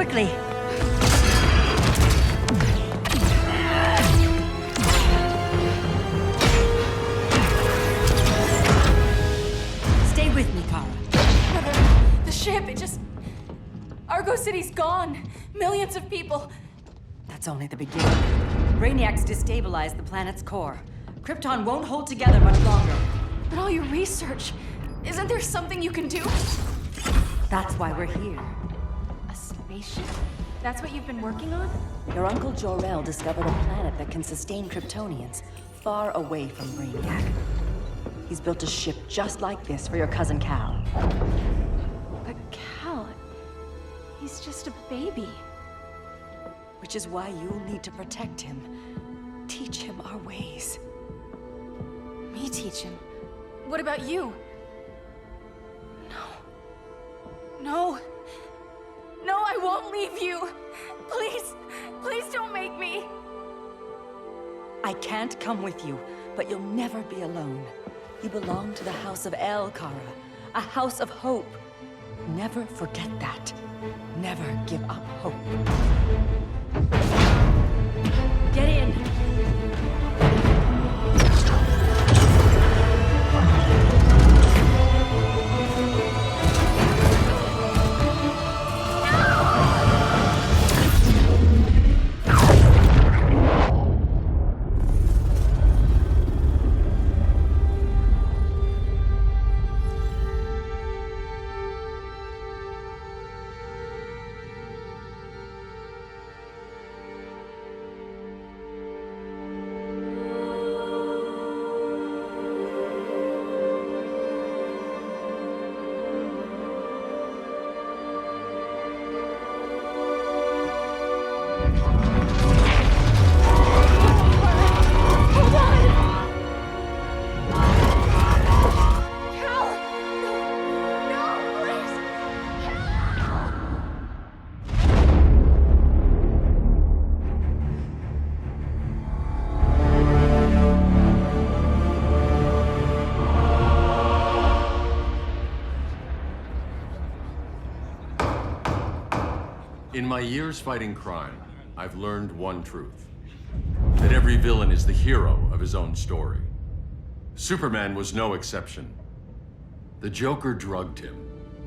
quickly! Stay with me, Kara. Mother, the ship, it just... Argo City's gone. Millions of people. That's only the beginning. Brainiac's destabilized the planet's core. Krypton won't hold together much longer. But all your research, isn't there something you can do? That's why we're here. A spaceship? That's what you've been working on? Your uncle Jor-El discovered a planet that can sustain Kryptonians far away from Brainiac. He's built a ship just like this for your cousin Cal. But Cal, he's just a baby. Which is why you'll need to protect him. Teach him our ways. Me teach him? What about you? No, I won't leave you. Please, please don't make me. I can't come with you, but you'll never be alone. You belong to the House of El, Kara. A house of hope. Never forget that. Never give up hope. Get in! In my years fighting crime, I've learned one truth. That every villain is the hero of his own story. Superman was no exception. The Joker drugged him,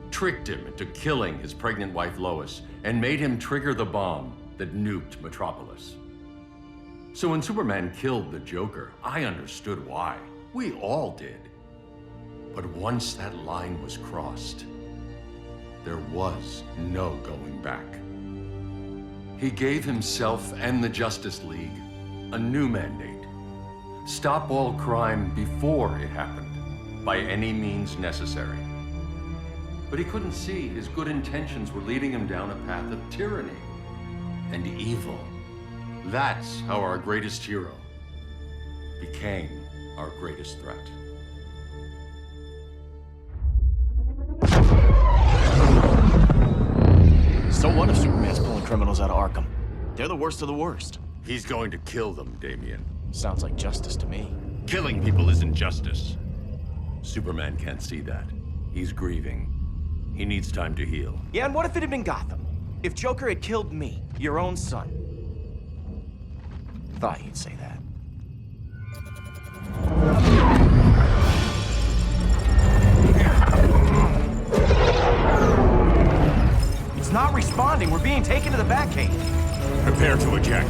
tricked him into killing his pregnant wife Lois, and made him trigger the bomb that nuked Metropolis. So when Superman killed the Joker, I understood why. We all did. But once that line was crossed, there was no going back. He gave himself and the Justice League a new mandate. Stop all crime before it happened, by any means necessary. But he couldn't see his good intentions were leading him down a path of tyranny and evil. That's how our greatest hero became our greatest threat. So what if Superman's pulling criminals out of Arkham? They're the worst of the worst. He's going to kill them, Damian. Sounds like justice to me. Killing people isn't justice. Superman can't see that. He's grieving. He needs time to heal. Yeah, and what if it had been Gotham? If Joker had killed me, your own son? Thought you'd say that. It's not responding. We're being taken to the Batcave. Prepare to eject.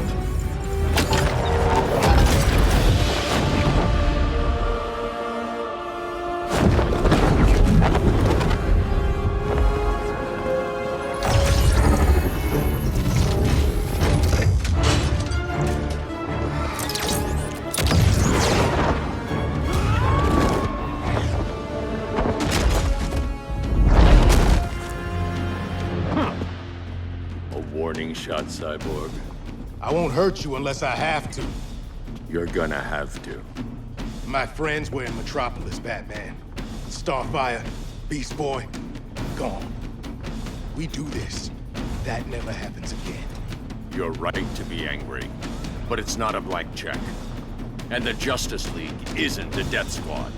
Warning shot, Cyborg. I won't hurt you unless I have to. You're gonna have to. My friends were in Metropolis, Batman. Starfire, Beast Boy, gone. We do this. That never happens again. You're right to be angry, but it's not a blank check. And the Justice League isn't the Death Squad.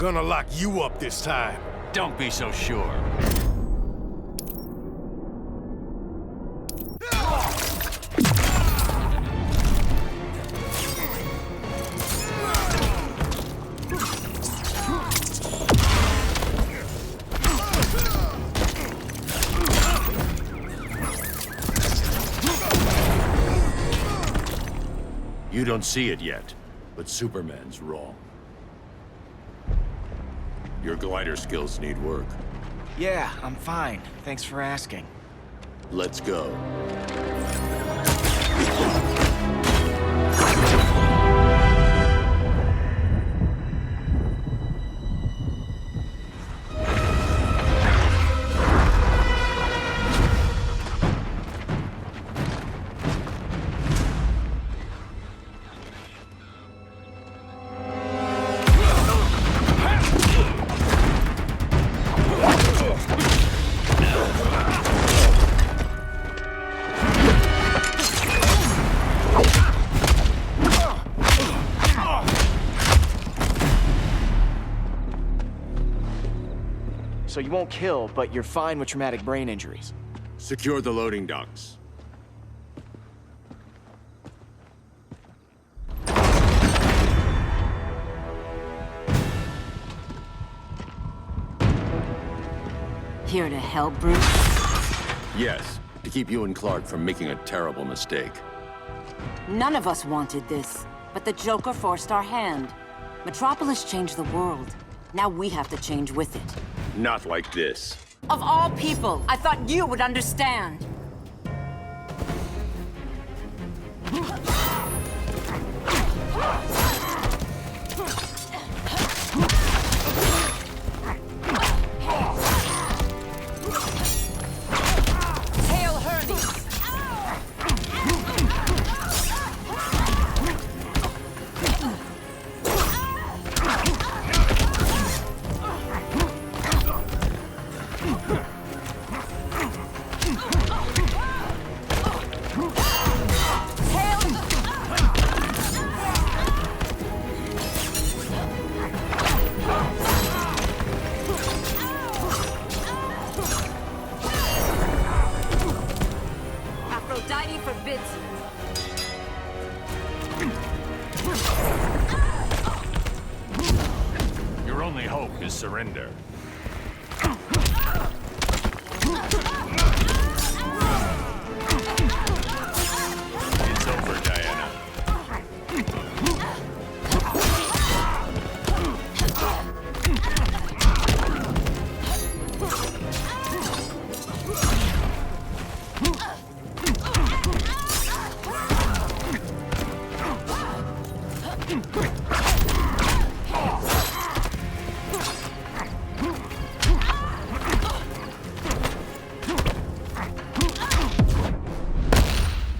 gonna lock you up this time. Don't be so sure. You don't see it yet, but Superman's wrong. Your glider skills need work. Yeah, I'm fine. Thanks for asking. Let's go. So you won't kill, but you're fine with traumatic brain injuries. Secure the loading docks. Here to help, Bruce? Yes, to keep you and Clark from making a terrible mistake. None of us wanted this, but the Joker forced our hand. Metropolis changed the world. Now we have to change with it. Not like this. Of all people, I thought you would understand. Hail Hermes! Aphrodite forbids you. Your only hope is surrender. It's over, Diana.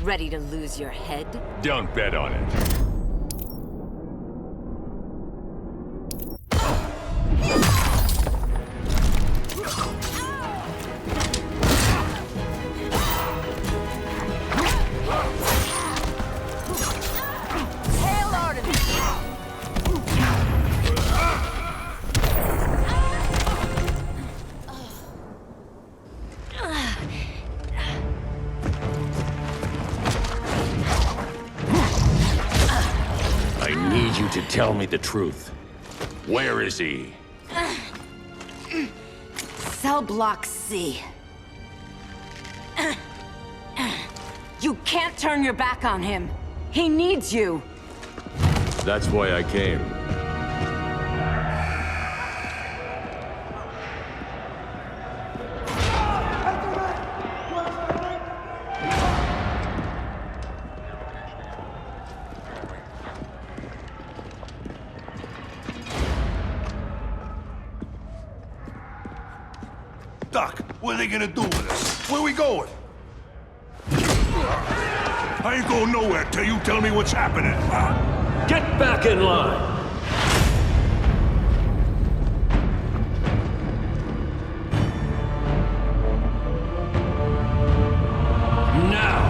Ready to lose your head? Don't bet on it. Hail Artemis! I need you to tell me the truth. Where is he? Cell Block C. You can't turn your back on him. He needs you. That's why I came. Doc, what are they gonna do with us? Where we going? I ain't going nowhere till you tell me what's happening. Get back in line! Now!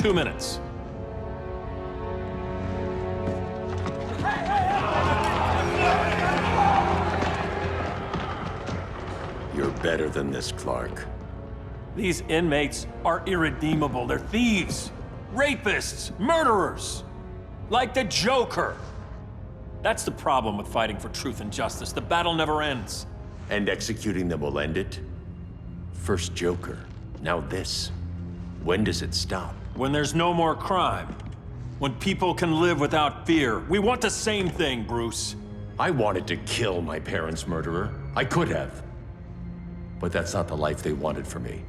2 minutes. You're better than this, Clark. These inmates are irredeemable. They're thieves, rapists, murderers. Like the Joker. That's the problem with fighting for truth and justice. The battle never ends. And executing them will end it? First Joker, now this. When does it stop? When there's no more crime. When people can live without fear. We want the same thing, Bruce. I wanted to kill my parents' murderer. I could have. But that's not the life they wanted for me.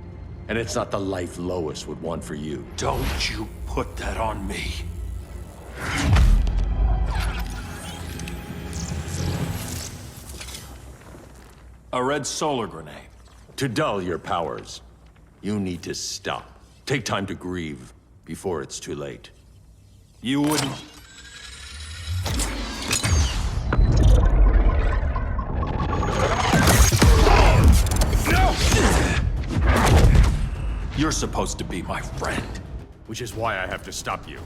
And it's not the life Lois would want for you. Don't you put that on me. A red solar grenade. To dull your powers, you need to stop. Take time to grieve before it's too late. You wouldn't... You're supposed to be my friend. Which is why I have to stop you.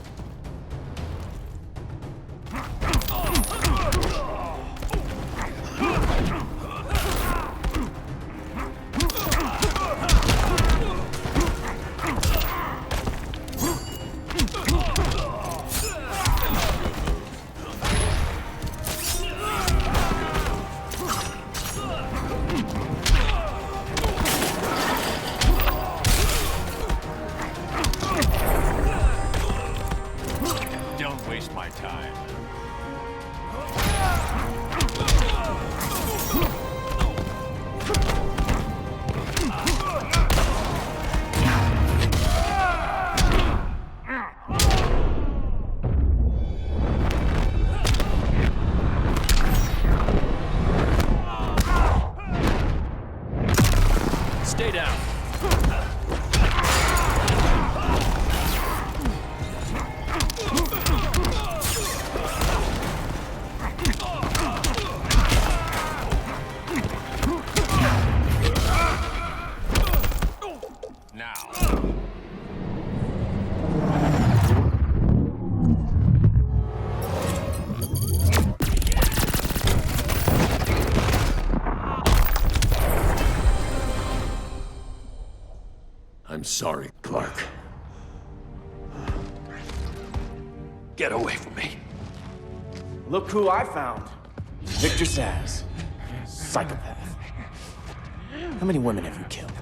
Don't waste my time. Stay down. I'm sorry, Clark. Get away from me. Look who I found. Victor Saz. Psychopath. How many women have you killed?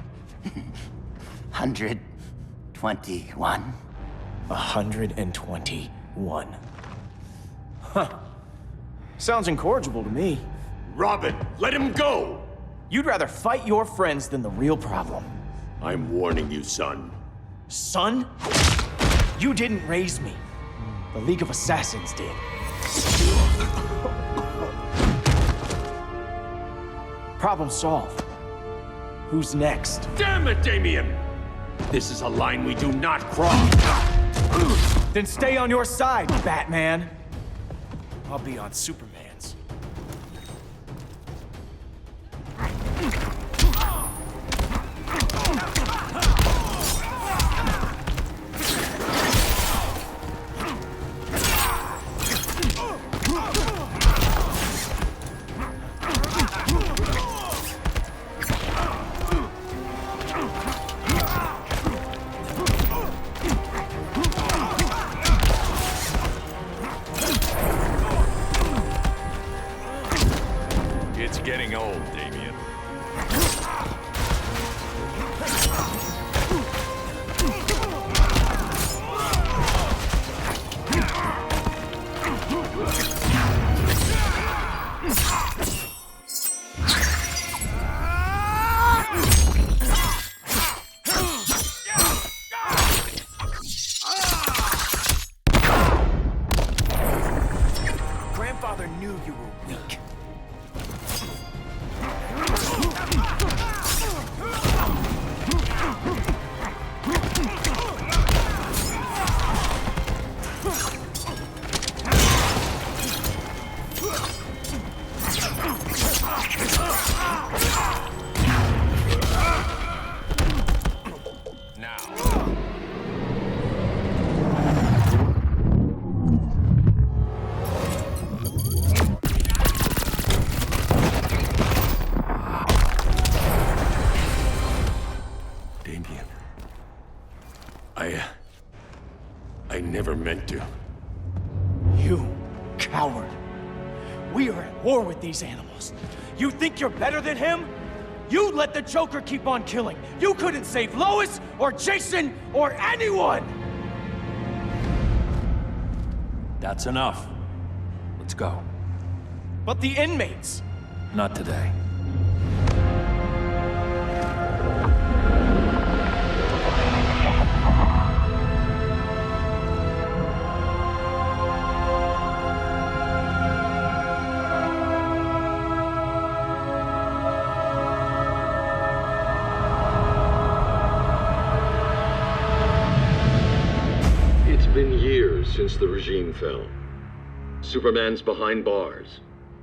121. 121. Huh. Sounds incorrigible to me. Robin, let him go! You'd rather fight your friends than the real problem. I'm warning you, son. Son? You didn't raise me. The League of Assassins did. Problem solved. Who's next? Damn it, Damien! This is a line we do not cross. Then stay on your side, Batman. I'll be on Superman's. I never meant to. You coward. We are at war with these animals. You think you're better than him? You let the Joker keep on killing. You couldn't save Lois, or Jason, or anyone! That's enough. Let's go. But the inmates! Not today. It's been years since the regime fell. Superman's behind bars.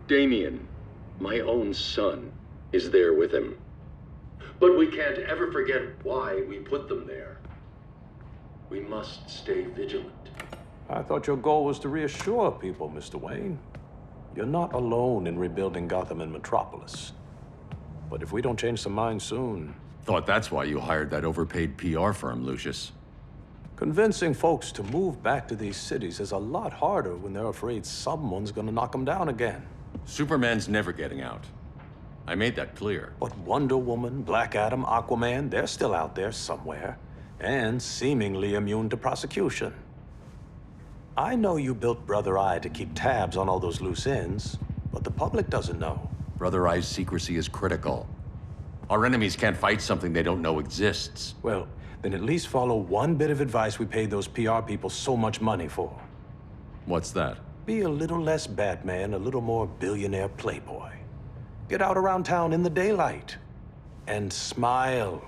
Damian, my own son, is there with him. But we can't ever forget why we put them there. We must stay vigilant. I thought your goal was to reassure people, Mr. Wayne. You're not alone in rebuilding Gotham and Metropolis. But if we don't change some minds soon... Thought that's why you hired that overpaid PR firm, Lucius. Convincing folks to move back to these cities is a lot harder when they're afraid someone's gonna knock them down again. Superman's never getting out. I made that clear. But Wonder Woman, Black Adam, Aquaman, they're still out there somewhere, and seemingly immune to prosecution. I know you built Brother Eye to keep tabs on all those loose ends, but the public doesn't know. Brother Eye's secrecy is critical. Our enemies can't fight something they don't know exists. Well, then at least follow one bit of advice we paid those PR people so much money for. What's that? Be a little less Batman, a little more billionaire playboy. Get out around town in the daylight. And smile.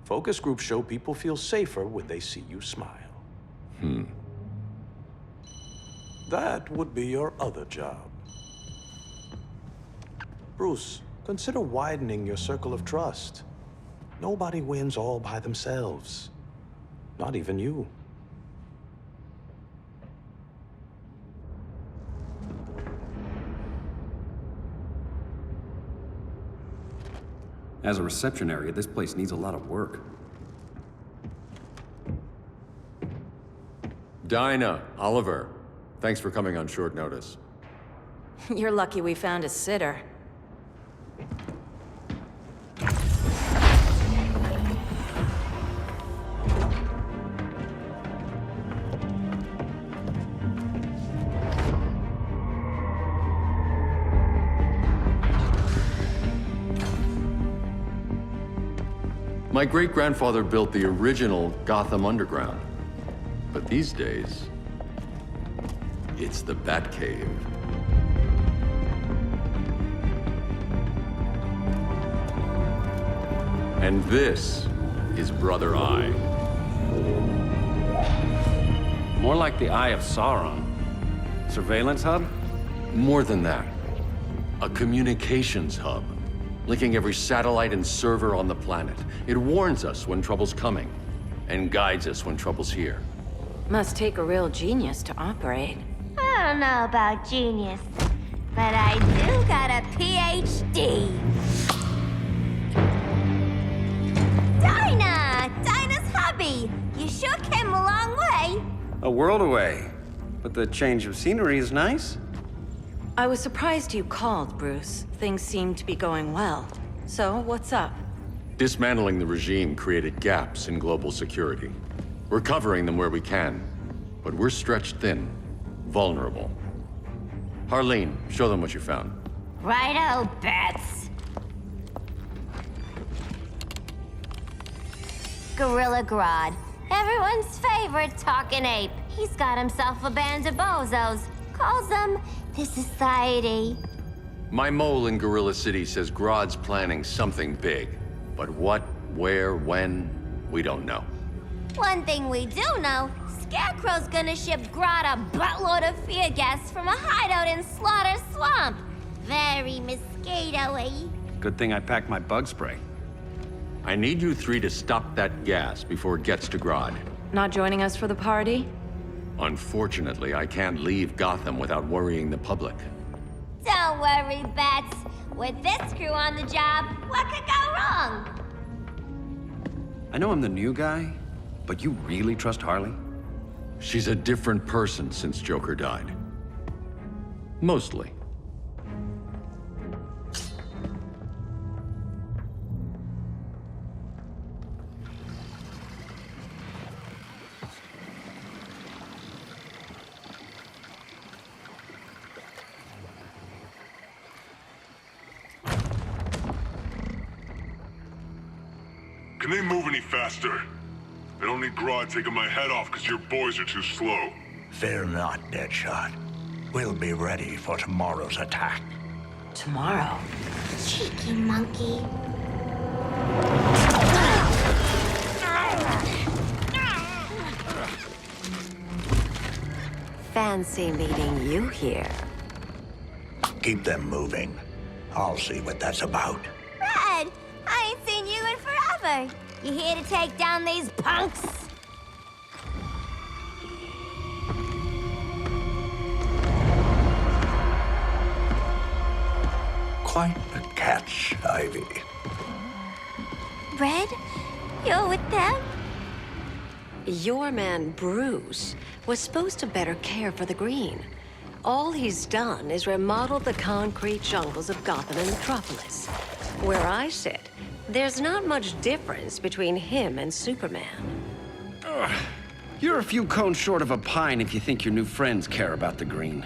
Focus groups show people feel safer when they see you smile. That would be your other job. Bruce, consider widening your circle of trust. Nobody wins all by themselves. Not even you. As a reception area, this place needs a lot of work. Dinah, Oliver, thanks for coming on short notice. You're lucky we found a sitter. My great-grandfather built the original Gotham Underground. But these days, it's the Batcave. And this is Brother Eye. More like the Eye of Sauron. Surveillance hub? More than that. A communications hub, linking every satellite and server on the planet. It warns us when trouble's coming, and guides us when trouble's here. Must take a real genius to operate. I don't know about genius, but I do got a PhD. Dinah's hubby! You sure came a long way. A world away. But the change of scenery is nice. I was surprised you called, Bruce. Things seem to be going well. So, what's up? Dismantling the regime created gaps in global security. We're covering them where we can, but we're stretched thin, vulnerable. Harleen, show them what you found. Righto, Bats. Gorilla Grodd. Everyone's favorite talking ape. He's got himself a band of bozos. Calls them the Society. My mole in Gorilla City says Grodd's planning something big. But what, where, when, we don't know. One thing we do know, Scarecrow's gonna ship Grodd a buttload of fear gas from a hideout in Slaughter Swamp. Very mosquito-y. Good thing I packed my bug spray. I need you three to stop that gas before it gets to Grodd. Not joining us for the party? Unfortunately, I can't leave Gotham without worrying the public. Don't worry, Bats. With this crew on the job, what could go wrong? I know I'm the new guy, But you really trust Harley? She's a different person since Joker died. Mostly. Can they move any faster? I don't need Grodd taking my head off because your boys are too slow. Fear not, Deadshot. We'll be ready for tomorrow's attack. Tomorrow? Cheeky monkey. Fancy meeting you here. Keep them moving. I'll see what that's about. Red, I ain't seen you in forever. You here to take down these punks? Quite a catch, Ivy. Red, you're with them? Your man, Bruce, was supposed to better care for the Green. All he's done is remodel the concrete jungles of Gotham and Metropolis. Where I sit, there's not much difference between him and Superman. You're a few cones short of a pine if you think your new friends care about the Green.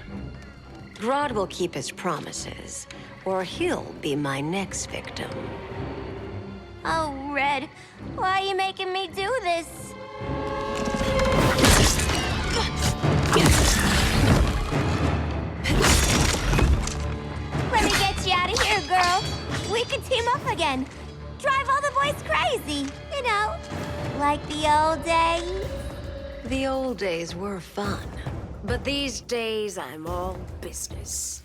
Grodd will keep his promises, or he'll be my next victim. Oh, Red, why are you making me do this? Let me get you out of here, girl. We can team up again. Drive all the boys crazy, you know, like the old days. The old days were fun, but these days I'm all business.